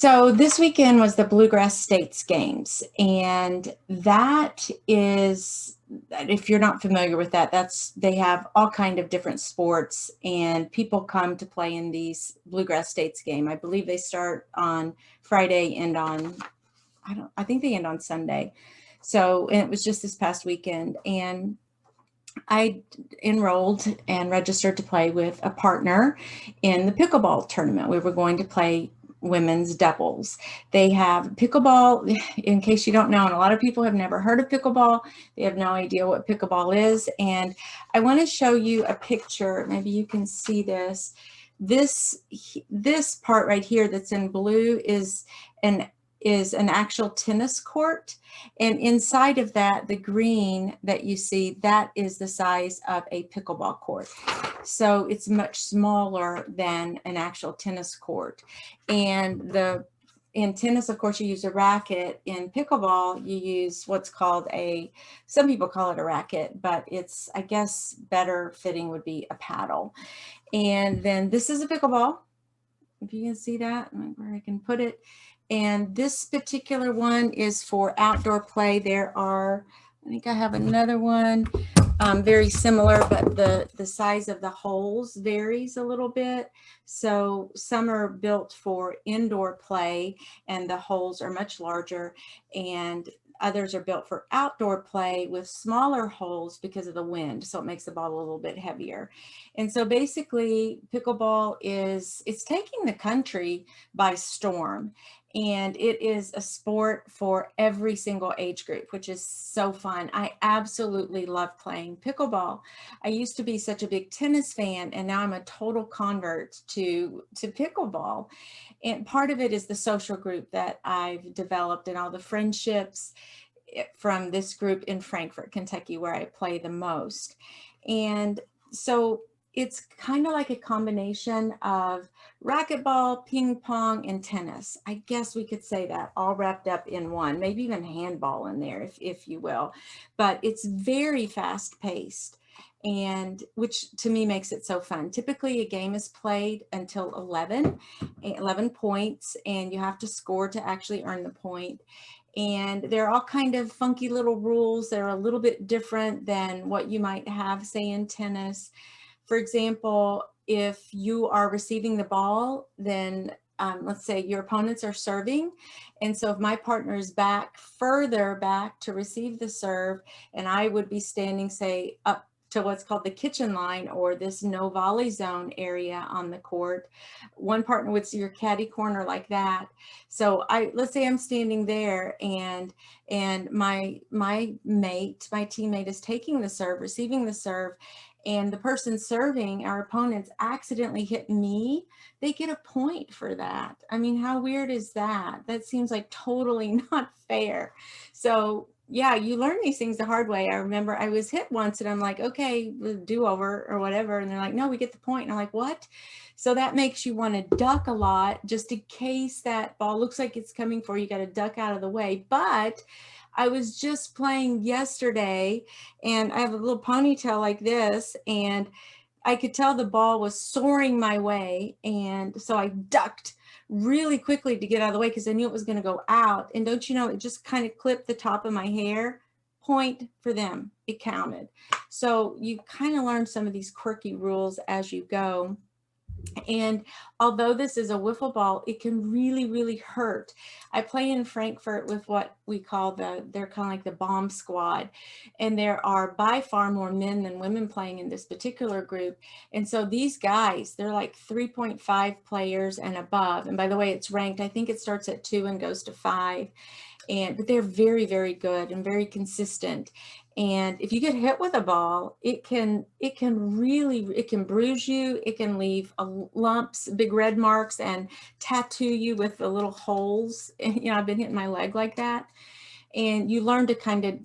So this weekend was the Bluegrass States Games, and that is, if you're not familiar with that, they have all kind of different sports, and people come to play in these Bluegrass States game. I believe they start on Friday and I think they end on Sunday. So, and it was just this past weekend, and I enrolled and registered to play with a partner in the pickleball tournament. We were going to play women's doubles. They have pickleball, in case you don't know, and a lot of people have never heard of pickleball. They have no idea what pickleball is. And I want to show you a picture. Maybe you can see this. This part right here that's in blue is an actual tennis court, and inside of that, the green that you see, that is the size of a pickleball court. So it's much smaller than an actual tennis court. And in tennis, of course, you use a racket. In pickleball, you use what's called some people call it a racket, but it's, I guess, better fitting would be a paddle. And then this is a pickleball, if you can see that, where I can put it. And this particular one is for outdoor play. I think I have another one very similar, but the size of the holes varies a little bit. So some are built for indoor play and the holes are much larger, and others are built for outdoor play with smaller holes because of the wind. So it makes the ball a little bit heavier. And so basically pickleball it's taking the country by storm. And it is a sport for every single age group, which is so fun. I absolutely love playing pickleball. I used to be such a big tennis fan, and now I'm a total convert to pickleball. And part of it is the social group that I've developed and all the friendships from this group in Frankfort, Kentucky, where I play the most. And so it's kind of like a combination of racquetball, ping pong, and tennis. I guess we could say that all wrapped up in one, maybe even handball in there, if you will. But it's very fast paced, and which to me makes it so fun. Typically a game is played until 11 points, and you have to score to actually earn the point. And there are all kind of funky little rules that are a little bit different than what you might have, say, in tennis. For example, if you are receiving the ball, then let's say your opponents are serving. And so if my partner is further back to receive the serve, and I would be standing, say, up to what's called the kitchen line, or this no volley zone area on the court, one partner would see your caddy corner like that. So let's say I'm standing there, and my teammate is taking the serve, receiving the serve, and the person serving, our opponents, accidentally hit me, they get a point for that. I mean, how weird is that? That seems like totally not fair. So yeah, you learn these things the hard way. I remember I was hit once, and I'm like, okay, do over or whatever. And they're like, no, we get the point. And I'm like, what? So that makes you want to duck a lot, just in case that ball looks like it's coming for you. You got to duck out of the way. But I was just playing yesterday, and I have a little ponytail like this, and I could tell the ball was soaring my way. And so I ducked really quickly to get out of the way because I knew it was going to go out. And don't you know, it just kind of clipped the top of my hair. Point for them. It counted. So you kind of learn some of these quirky rules as you go. And although this is a wiffle ball, it can really, really hurt. I play in Frankfurt with what we call they're kind of like the bomb squad. And there are by far more men than women playing in this particular group. And so these guys, they're like 3.5 players and above. And by the way, it's ranked. I think it starts at 2 and goes to 5. But they're very, very good and very consistent. And if you get hit with a ball, it can bruise you. It can leave lumps, big red marks, and tattoo you with the little holes. You know, I've been hitting my leg like that. And you learn to kind of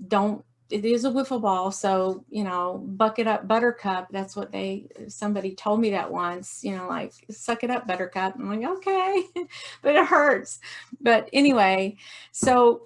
it is a wiffle ball, so, you know, buck it up, buttercup. That's what somebody told me that once, you know, like, suck it up, buttercup. I'm like, okay, but it hurts. But anyway, so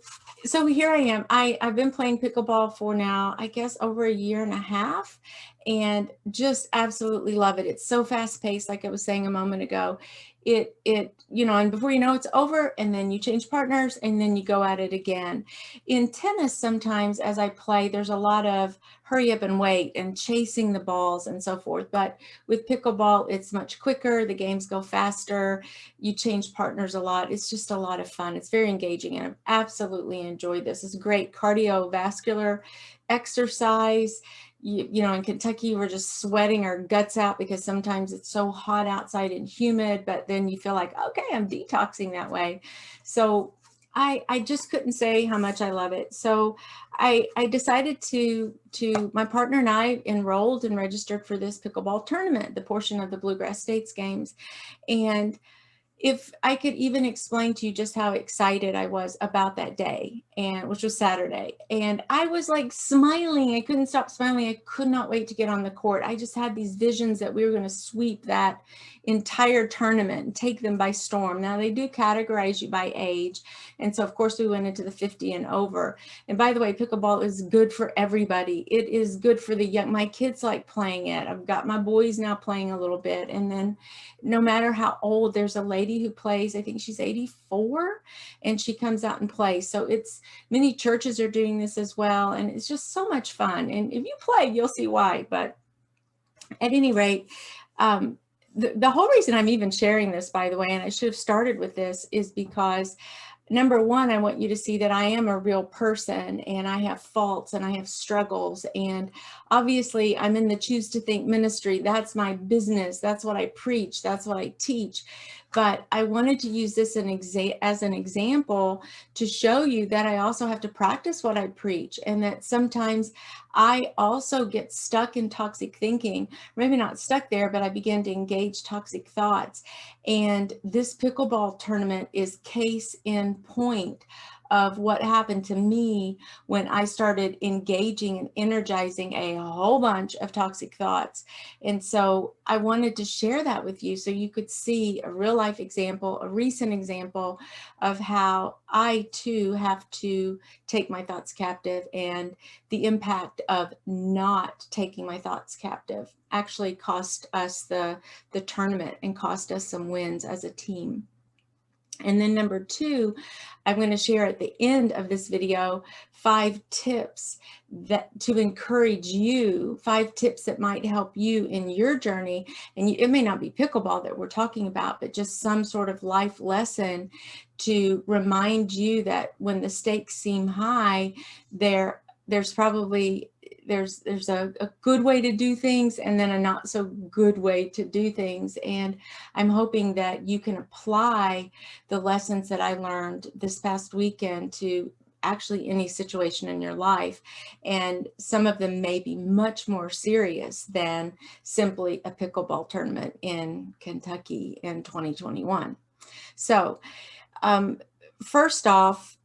here I am. I've been playing pickleball for now, I guess, over a year and a half, and just absolutely love it. It's so fast paced, like I was saying a moment ago. and before you know it's over, and then you change partners, and then you go at it again. In tennis, sometimes as I play, there's a lot of hurry up and wait and chasing the balls and so forth. But with pickleball, it's much quicker. The games go faster. You change partners a lot. It's just a lot of fun. It's very engaging, and I've absolutely enjoyed this. It's a great cardiovascular exercise. In Kentucky, we're just sweating our guts out because sometimes it's so hot outside and humid, but then you feel like, okay, I'm detoxing that way. So I just couldn't say how much I love it. So I decided my partner and I enrolled and registered for this pickleball tournament, the portion of the Bluegrass States Games. And if I could even explain to you just how excited I was about that day, and which was Saturday, and I was like smiling. I couldn't stop smiling. I could not wait to get on the court. I just had these visions that we were going to sweep that entire tournament and take them by storm. Now they do categorize you by age, and so of course we went into the 50 and over. And by the way, pickleball is good for everybody. It is good for the young. My kids like playing it. I've got my boys now playing a little bit, and then no matter how old, there's a lady who plays, I think she's 84, and she comes out and plays. So many churches are doing this as well, and it's just so much fun. And if you play, you'll see why. But at any rate, the whole reason I'm even sharing this, by the way, and I should have started with this, is because number one, I want you to see that I am a real person, and I have faults and I have struggles. And obviously I'm in the Choose to Think ministry. That's my business. That's what I preach. That's what I teach. But I wanted to use this as an example to show you that I also have to practice what I preach, and that sometimes I also get stuck in toxic thinking. Maybe not stuck there, but I begin to engage toxic thoughts. And this pickleball tournament is case in point of what happened to me when I started engaging and energizing a whole bunch of toxic thoughts. And so I wanted to share that with you so you could see a real life example, a recent example of how I too have to take my thoughts captive, and the impact of not taking my thoughts captive actually cost us the tournament and cost us some wins as a team. And then number two, I'm going to share at the end of this video 5 tips to encourage you, 5 tips that might help you in your journey. And it may not be pickleball that we're talking about, but just some sort of life lesson to remind you that when the stakes seem high, there's a good way to do things, and then a not so good way to do things. And I'm hoping that you can apply the lessons that I learned this past weekend to actually any situation in your life. And some of them may be much more serious than simply a pickleball tournament in Kentucky in 2021. So first off,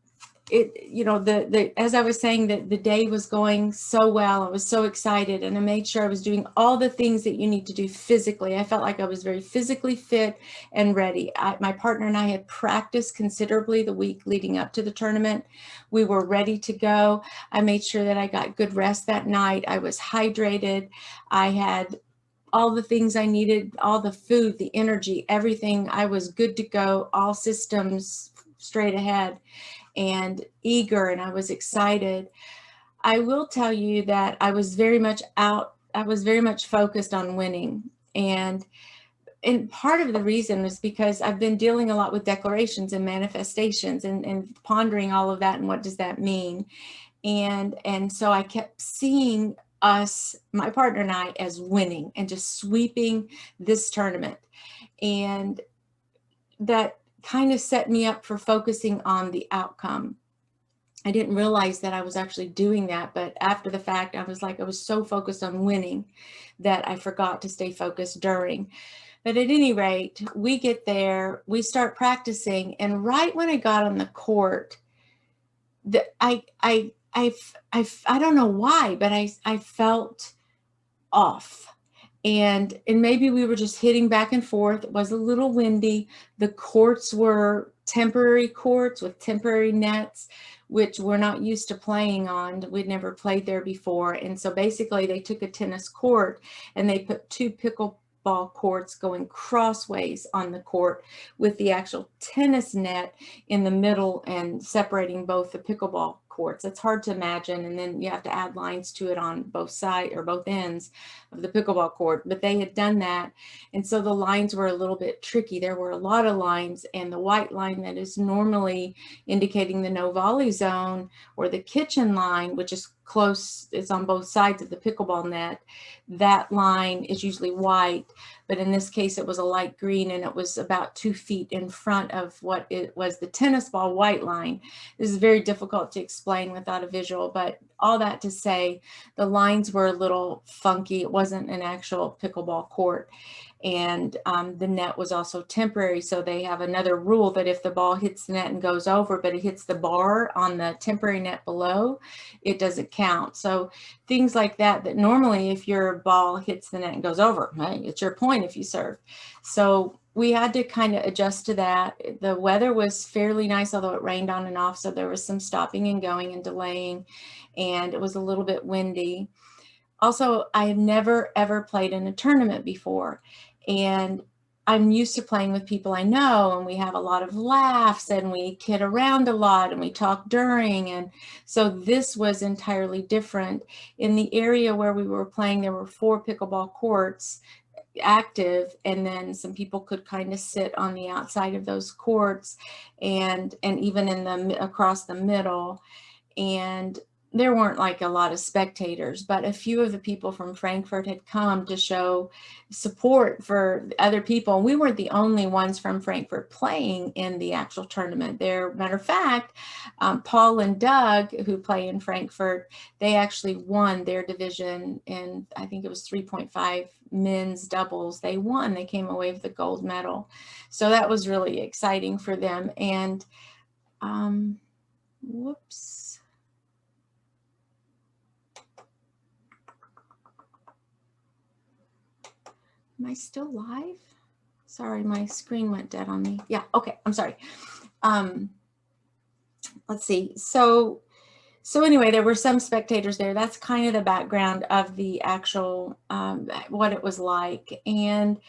as I was saying, that the day was going so well. I was so excited, and I made sure I was doing all the things that you need to do physically. I felt like I was very physically fit and ready. My partner and I had practiced considerably the week leading up to the tournament. We were ready to go. I made sure that I got good rest that night. I was hydrated. I had all the things I needed, all the food, the energy, everything. I was good to go, all systems straight ahead, and eager, and I was excited. I will tell you that I was very much focused on winning. And part of the reason was because I've been dealing a lot with declarations and manifestations and pondering all of that and what does that mean. And so I kept seeing us, my partner and I, as winning and just sweeping this tournament. And that kind of set me up for focusing on the outcome. I didn't realize that I was actually doing that, but after the fact, I was so focused on winning that I forgot to stay focused during. But at any rate, we get there, we start practicing, and right when I got on the court, I don't know why, but I felt off. And maybe we were just hitting back and forth. It was a little windy. The courts were temporary courts with temporary nets, which we're not used to playing on. We'd never played there before. And so basically they took a tennis court and they put 2 pickleball pickleball courts going crossways on the court with the actual tennis net in the middle and separating both the pickleball courts. It's hard to imagine. And then you have to add lines to it on both sides or both ends of the pickleball court. But they had done that. And so the lines were a little bit tricky. There were a lot of lines, and the white line that is normally indicating the no volley zone, or the kitchen line, which is close, it's on both sides of the pickleball net, that line is usually white, but in this case it was a light green, and it was about 2 feet in front of what it was the tennis ball white line. This is very difficult to explain without a visual, but all that to say the lines were a little funky. It wasn't an actual pickleball court. And the net was also temporary. So they have another rule that if the ball hits the net and goes over, but it hits the bar on the temporary net below, it doesn't count. So things like that, that normally if your ball hits the net and goes over, right, it's your point if you serve. So we had to kind of adjust to that. The weather was fairly nice, although it rained on and off. So there was some stopping and going and delaying, and it was a little bit windy. Also, I have never, ever played in a tournament before. And I'm used to playing with people I know, and we have a lot of laughs, and we kid around a lot, and we talk during. And so this was entirely different. In the area where we were playing, there were 4 pickleball courts active, and then some people could kind of sit on the outside of those courts, and even in the across the middle. And there weren't like a lot of spectators, but a few of the people from Frankfurt had come to show support for other people. And we weren't the only ones from Frankfurt playing in the actual tournament. There, matter of fact, Paul and Doug, who play in Frankfurt, they actually won their division in, I think it was 3.5 men's doubles. They won. They came away with the gold medal. So that was really exciting for them. And whoops. Am I still live? Sorry, my screen went dead on me. Yeah, okay, I'm sorry. Let's see. So anyway, there were some spectators there. That's kind of the background of the actual, what it was like. And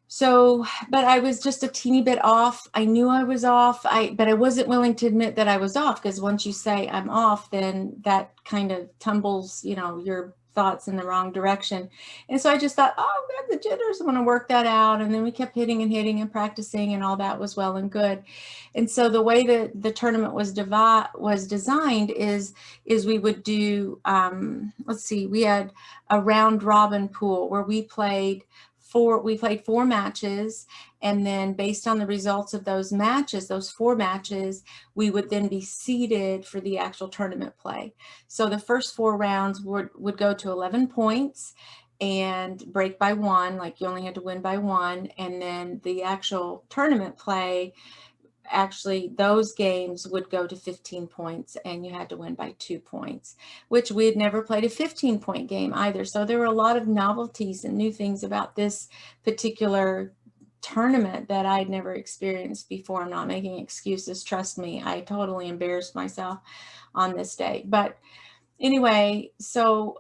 so, but I was just a teeny bit off. I knew I was off, but I wasn't willing to admit that I was off, because once you say I'm off, then that kind of tumbles, your thoughts in the wrong direction. And so I just thought, oh, I've got the jitters, I'm going to work that out. And then we kept hitting and practicing, and all that was well and good. And so the way that the tournament was designed is we would do, let's see, we had a round robin pool where we played 4 matches, and then based on the results of those matches, those 4 matches, we would then be seeded for the actual tournament play. So the first 4 rounds would go to 11 points and break by 1, like you only had to win by 1. And then the actual tournament play, actually those games would go to 15 points, and you had to win by 2 points, which we had never played a 15-point game either. So there were a lot of novelties and new things about this particular tournament that I'd never experienced before. I'm not making excuses. Trust me, I totally embarrassed myself on this day. But anyway, so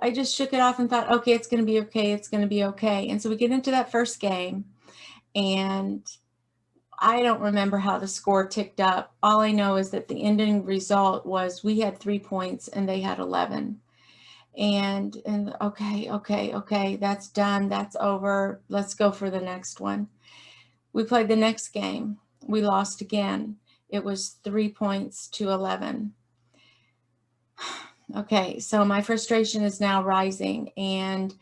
I just shook it off and thought, okay, it's going to be okay. It's going to be okay. And so we get into that first game, and I don't remember how the score ticked up. All I know is that the ending result was we had 3 points and they had 11. And okay, that's done. That's over. Let's go for the next one. We played the next game. We lost again. It was 3 points to 11. Okay, so my frustration is now rising, and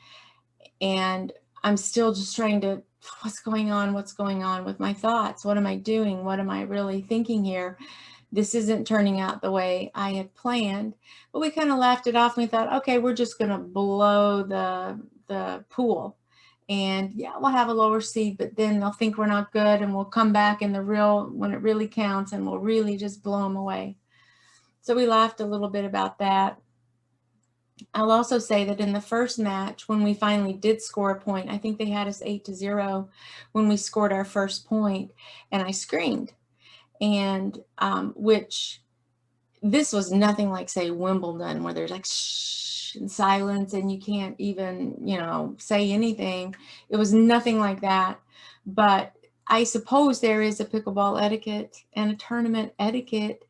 I'm still just trying to, what's going on with my thoughts? What am I doing? What am I really thinking here? This isn't turning out the way I had planned. But we kind of laughed it off, and we thought, okay, we're just going to blow the pool. And yeah, we'll have a lower seed, but then they'll think we're not good, and we'll come back in when it really counts, and we'll really just blow them away. So we laughed a little bit about that. I'll also say that in the first match, when we finally did score a point, I think they had us 8-0 when we scored our first point, and I screamed. And which this was nothing like, say, Wimbledon, where there's like, shh, and silence, and you can't even, say anything. It was nothing like that. But I suppose there is a pickleball etiquette and a tournament etiquette,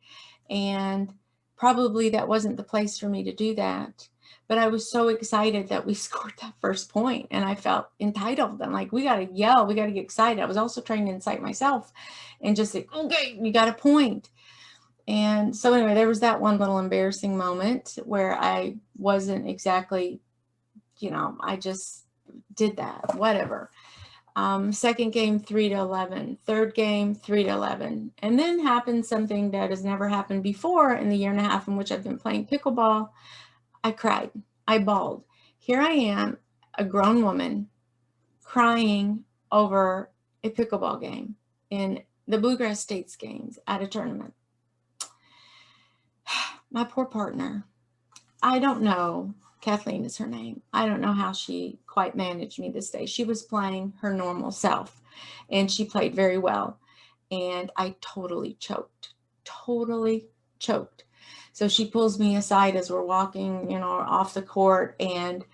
and probably that wasn't the place for me to do that. But I was so excited that we scored that first point, and I felt entitled. I'm like, we got to yell, we got to get excited. I was also trying to incite myself and just say, okay, we got a point. And so anyway, there was that one little embarrassing moment where I wasn't exactly, I just did that, whatever. Second game, 3-11. Third game, 3-11. And then happened something that has never happened before in the year and a half in which I've been playing pickleball. I cried. I bawled. Here I am, a grown woman, crying over a pickleball game in the Bluegrass States games at a tournament. My poor partner. I don't know. Kathleen is her name. I don't know how she quite managed me this day. She was playing her normal self, and she played very well. And I totally choked. So she pulls me aside as we're walking, off the court, and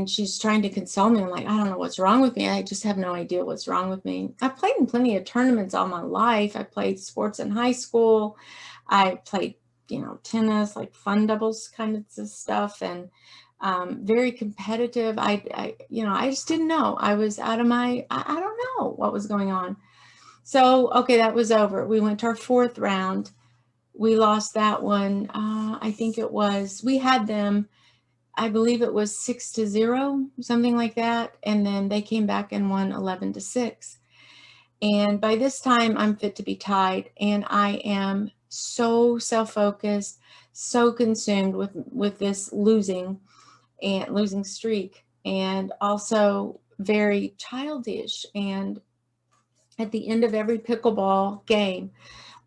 she's trying to console me. I'm like, I don't know what's wrong with me. I just have no idea what's wrong with me. I've played in plenty of tournaments all my life. I played sports in high school. I played, tennis, like fun doubles kind of stuff, and very competitive. I just didn't know. I was out of I don't know what was going on. So, okay, that was over. We went to our fourth round. We lost that one. I think we had them, I believe it was 6-0, something like that. And then they came back and won 11-6. And by this time I'm fit to be tied, and I am so self-focused, so consumed with this losing streak, and also very childish. And at the end of every pickleball game,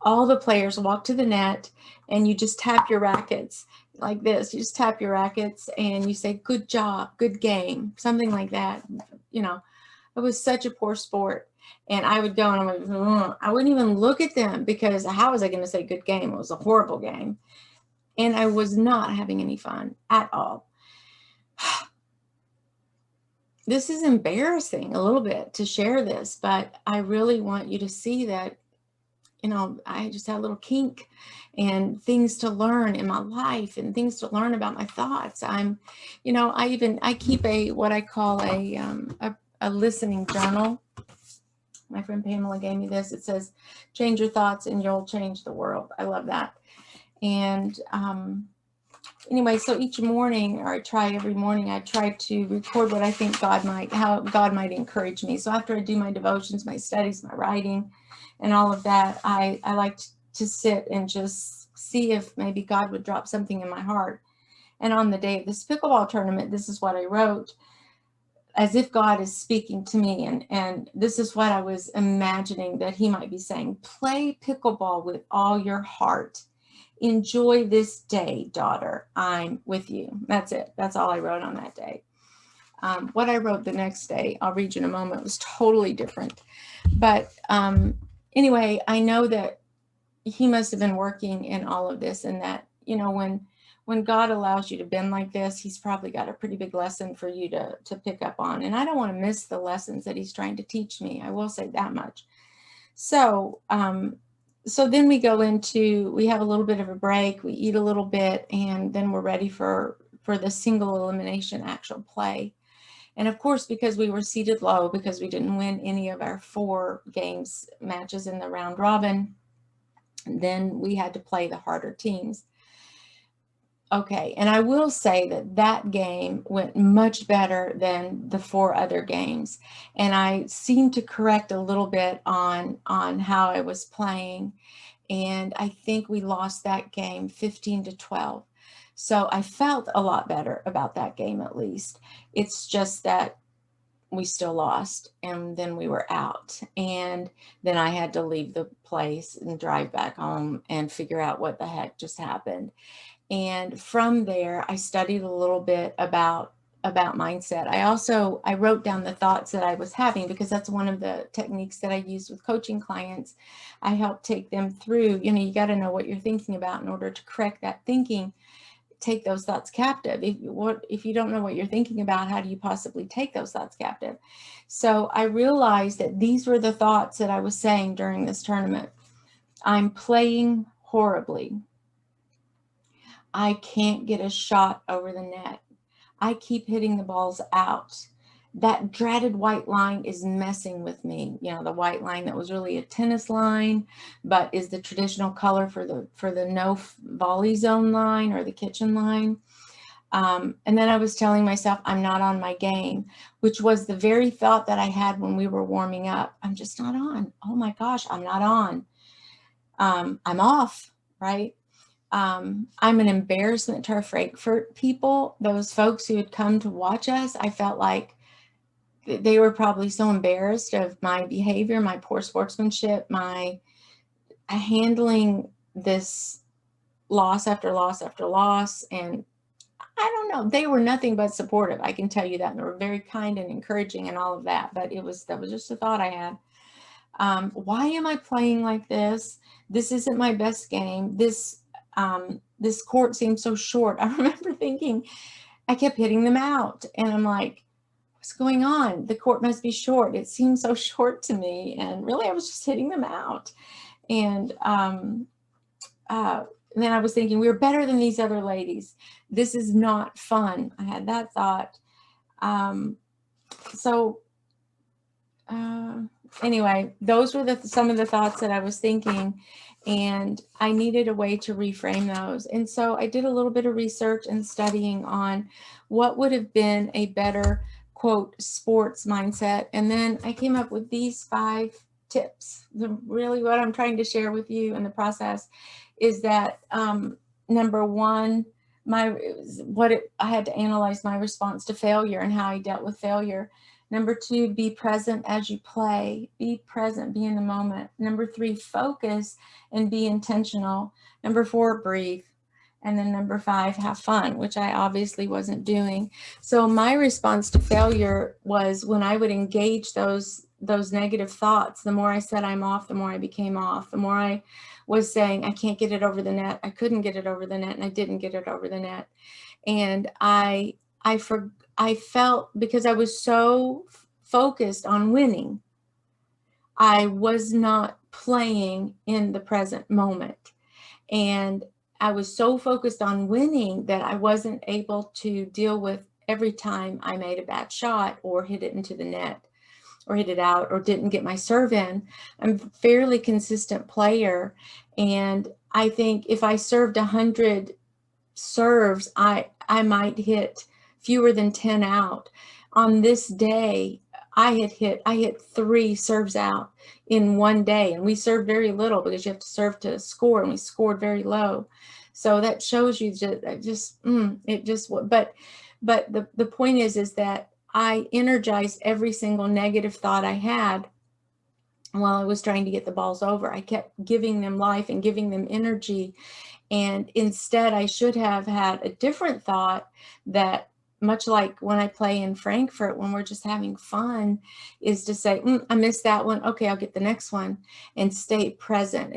all the players walk to the net, and you just tap your rackets like this. You just tap your rackets and you say, good job, good game, something like that. It was such a poor sport. And I would go and I wouldn't even look at them, because how was I going to say good game? It was a horrible game. And I was not having any fun at all. This is embarrassing a little bit to share this, but I really want you to see that, I just had a little kink and things to learn in my life and things to learn about my thoughts. I keep what I call a listening journal. My friend Pamela gave me this. It says, change your thoughts and you'll change the world. I love that. And anyway, so each morning, or every morning, I try to record what I think how God might encourage me. So after I do my devotions, my studies, my writing, and all of that, I like to sit and just see if maybe God would drop something in my heart. And on the day of this pickleball tournament, this is what I wrote, as if God is speaking to me. And this is what I was imagining that he might be saying: play pickleball with all your heart. Enjoy this day, daughter. I'm with you. That's it. That's all I wrote on that day. What I wrote the next day, I'll read you in a moment, was totally different. But anyway, I know that he must have been working in all of this, and that, when God allows you to bend like this, he's probably got a pretty big lesson for you to pick up on. And I don't want to miss the lessons that he's trying to teach me. I will say that much. So then we have a little bit of a break, we eat a little bit, and then we're ready for the single elimination actual play. And of course, because we were seated low, because we didn't win any of our 4 matches in the round robin, then we had to play the harder teams. Okay, and I will say that game went much better than the 4 other games. And I seemed to correct a little bit on how I was playing. And I think we lost that game 15-12. So I felt a lot better about that game, at least. It's just that we still lost, and then we were out. And then I had to leave the place and drive back home and figure out what the heck just happened. And from there, I studied a little bit about mindset. I wrote down the thoughts that I was having, because that's one of the techniques that I use with coaching clients. I help take them through, you got to know what you're thinking about in order to correct that thinking. take those thoughts captive? If you don't know what you're thinking about, how do you possibly take those thoughts captive? So I realized that these were the thoughts that I was saying during this tournament. I'm playing horribly. I can't get a shot over the net. I keep hitting the balls out. That dreaded white line is messing with me. You know, the white line that was really a tennis line, but is the traditional color for the no volley zone line or the kitchen line. And then I was telling myself, I'm not on my game, which was the very thought that I had when we were warming up. I'm just not on. Oh my gosh, I'm not on. I'm off, right? I'm an embarrassment to our Frankfurt people, those folks who had come to watch us. I felt like they were probably so embarrassed of my behavior, my poor sportsmanship, my handling this loss after loss after loss. And I don't know, they were nothing but supportive. I can tell you that. And they were very kind and encouraging and all of that. But that was just a thought I had. Why am I playing like this? This isn't my best game. This court seems so short. I remember thinking, I kept hitting them out. And I'm like, what's going on? The court must be short. It seems so short to me. And really, I was just hitting them out. And then I was thinking, we're better than these other ladies. This is not fun. I had that thought. Anyway, those were some of the thoughts that I was thinking, and I needed a way to reframe those. And so I did a little bit of research and studying on what would have been a better, quote, sports mindset. And then I came up with these 5 tips. Really what I'm trying to share with you in the process is that, number 1, I had to analyze my response to failure and how I dealt with failure. Number 2, be present as you play. Be present, be in the moment. Number 3, focus and be intentional. Number 4, breathe. And then number 5, have fun, which I obviously wasn't doing. So my response to failure was when I would engage those negative thoughts, the more I said I'm off, the more I became off. The more I was saying I can't get it over the net, I couldn't get it over the net, and I didn't get it over the net. And I felt, because I was so focused on winning, I was not playing in the present moment. And I was so focused on winning that I wasn't able to deal with every time I made a bad shot or hit it into the net or hit it out or didn't get my serve in. I'm a fairly consistent player. And I think if I served 100 serves, I might hit fewer than 10 out. On this day, I hit 3 serves out in one day, and we served very little because you have to serve to score, and we scored very low. So that shows you but the point is that I energized every single negative thought I had while I was trying to get the balls over. I kept giving them life and giving them energy. And instead, I should have had a different thought that, much like when I play in Frankfurt, when we're just having fun, is to say, I missed that one. Okay, I'll get the next one, and stay present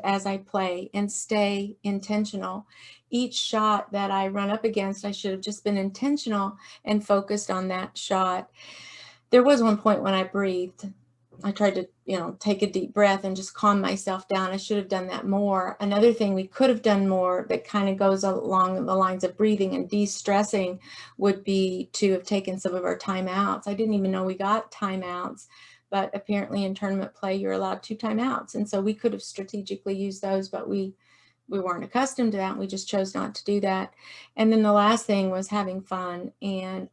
as I play and stay intentional. Each shot that I run up against, I should have just been intentional and focused on that shot. There was one point when I breathed. I tried to, take a deep breath and just calm myself down. I should have done that more. Another thing we could have done more that kind of goes along the lines of breathing and de-stressing would be to have taken some of our timeouts. I didn't even know we got timeouts, but apparently in tournament play, you're allowed 2 timeouts. And so we could have strategically used those, but we weren't accustomed to that. We just chose not to do that. And then the last thing was having fun. And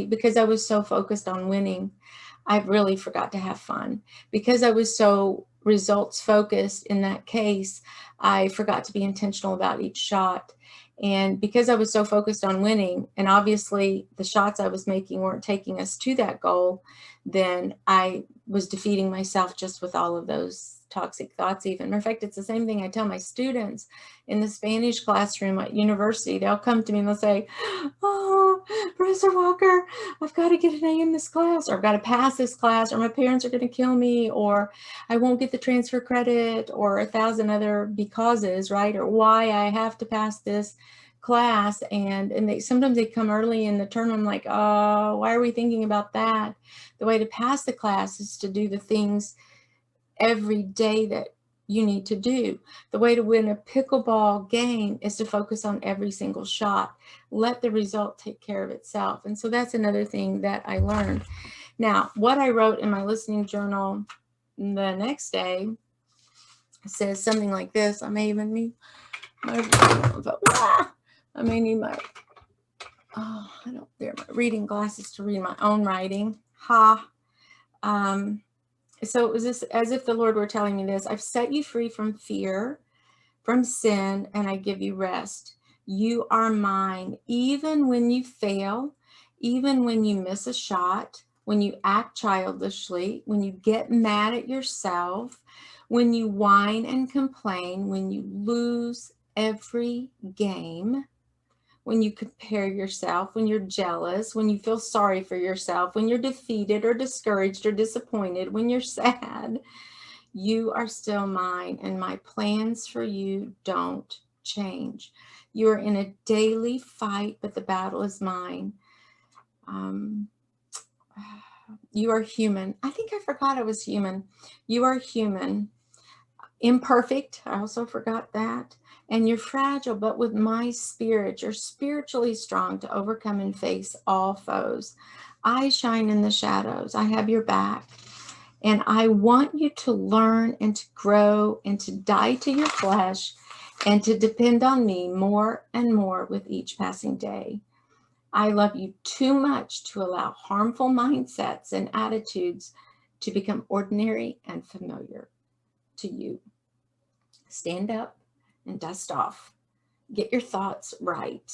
because I was so focused on winning, I really forgot to have fun. Because I was so results focused in that case, I forgot to be intentional about each shot. And because I was so focused on winning, and obviously the shots I was making weren't taking us to that goal, then I was defeating myself just with all of those toxic thoughts even. Matter of fact, it's the same thing I tell my students in the Spanish classroom at university. They'll come to me and they'll say, oh, Professor Walker, I've got to get an A in this class, or I've got to pass this class, or my parents are going to kill me, or I won't get the transfer credit, or 1,000 other becauses, right? Or why I have to pass this class. And sometimes they come early in the term. I'm like, oh, why are we thinking about that? The way to pass the class is to do the things every day that you need to do. The way to win a pickleball game is to focus on every single shot. Let the result take care of itself. And so that's another thing that I learned. Now, what I wrote in my listening journal the next day says something like this. I may even need my I don't wear my reading glasses to read my own writing. So it was just as if the Lord were telling me this: I've set you free from fear, from sin, and I give you rest. You are mine, even when you fail, even when you miss a shot, when you act childishly, when you get mad at yourself, when you whine and complain, when you lose every game, when you compare yourself, when you're jealous, when you feel sorry for yourself, when you're defeated or discouraged or disappointed, when you're sad, you are still mine, and my plans for you don't change. You are in a daily fight, but the battle is mine. You are human. I think I forgot I was human. You are human. Imperfect. I also forgot that. And you're fragile, but with my spirit, you're spiritually strong to overcome and face all foes. I shine in the shadows. I have your back. And I want you to learn and to grow and to die to your flesh and to depend on me more and more with each passing day. I love you too much to allow harmful mindsets and attitudes to become ordinary and familiar to you. Stand up and dust off. Get your thoughts right.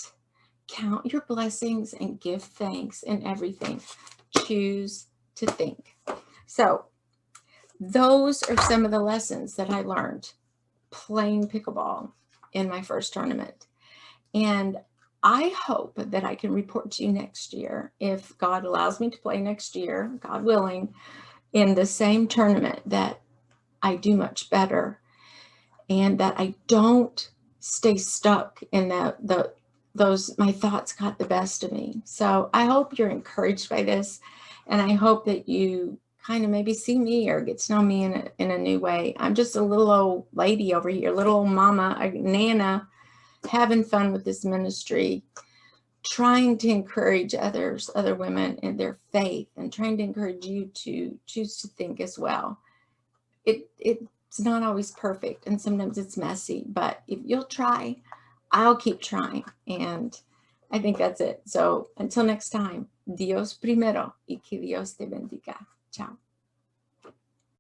Count your blessings and give thanks in everything. Choose to think. So those are some of the lessons that I learned playing pickleball in my first tournament. And I hope that I can report to you next year, if God allows me to play next year, God willing, in the same tournament, that I do much better and that I don't stay stuck in those my thoughts got the best of me. So I hope you're encouraged by this, and I hope that you kind of maybe see me or get to know me in a new way. I'm just a little old lady over here, little old mama, a nana, having fun with this ministry, trying to encourage other women in their faith, and trying to encourage you to choose to think as well. It's not always perfect, and sometimes it's messy, but if you'll try, I'll keep trying. And I think that's it. So until next time, Dios primero y que Dios te bendiga. Ciao.